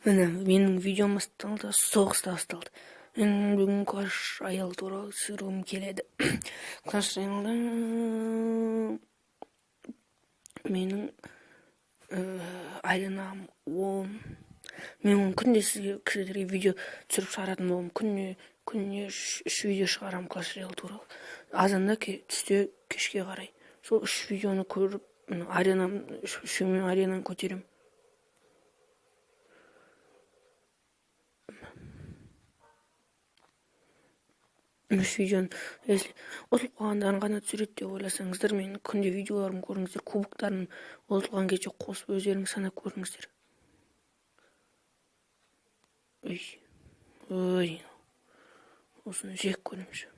Міне менің видеом басталды, соғыс та басталды. Мен бүгін Clash Royale туралы түсіргім келеді. Clash Royale'да менің аренам 10. Мен күнде сізге кішілерге видео түсіріп шығаратын боламын. Күніне 3 видео шығарам Clash Royale туралы. Азанда түсте кешке қарай. Сол 3 видеоны көріп, үшеумен аренаны көтерем. Үш видеоны, если ұтылып қалғандарын ғана түсіреді деп ойласаңыздар, менің күнде видеоларым көріңіздер, кубоктарын ұтылған кезде қосып өздеріңіз санап көріңіздер. Ой, осыны жек көремші.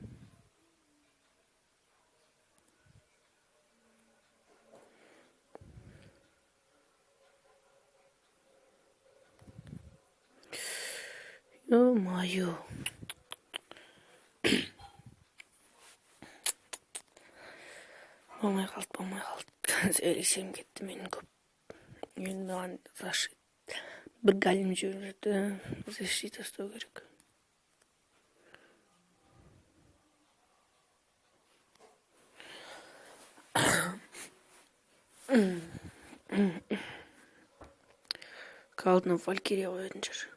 Ё-моё. Болмай қалды. Сөйлесем кетті менің көп. Енді маған бір галим жіберді, защита ұстау керек. Алдына Валькирия қоятын шығар.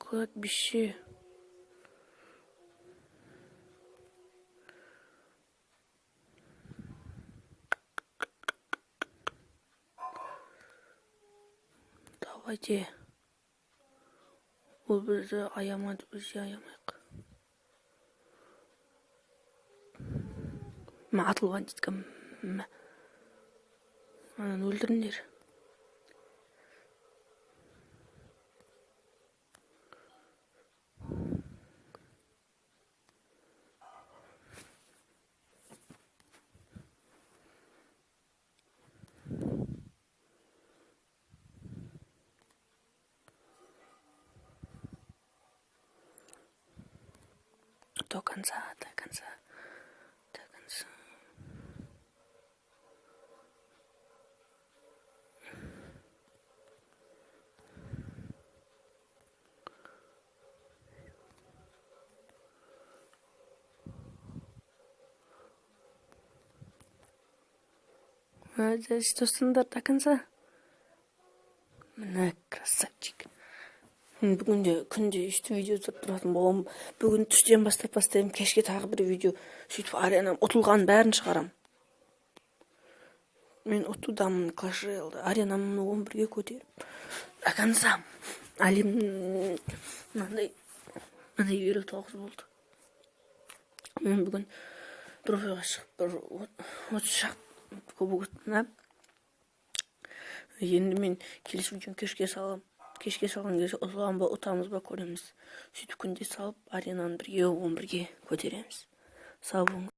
Кладбище. Давайте. Ол бізді аямады, бізде аямайық. Атылған деткім. Анан өлдіріңдер. До конца. Здесь стандарт до конца. Мына красавчик. Бүгінде күнде үсті видео түсіріп тұратын болам. Бүгін түстен бастаймын, кешке тағы бір видео. Сөйтіп аренам ұтылған бәрін шығарам. Мен ұтудамын Clash Royale'да. Аренамны 11-ге көтеріп. До конца. Әлем мынандай 59 болды. Мен бүгін трофейға шығып, 30 шақ кубок ұттым. Енді мен келесі видеоны кешке салам. Кешке салған кезде ұтылған ба, ұтамыз ба көреміз. Сөйтіп күнде салып, аренаны 11-ге көтереміз. Сау болыңыз.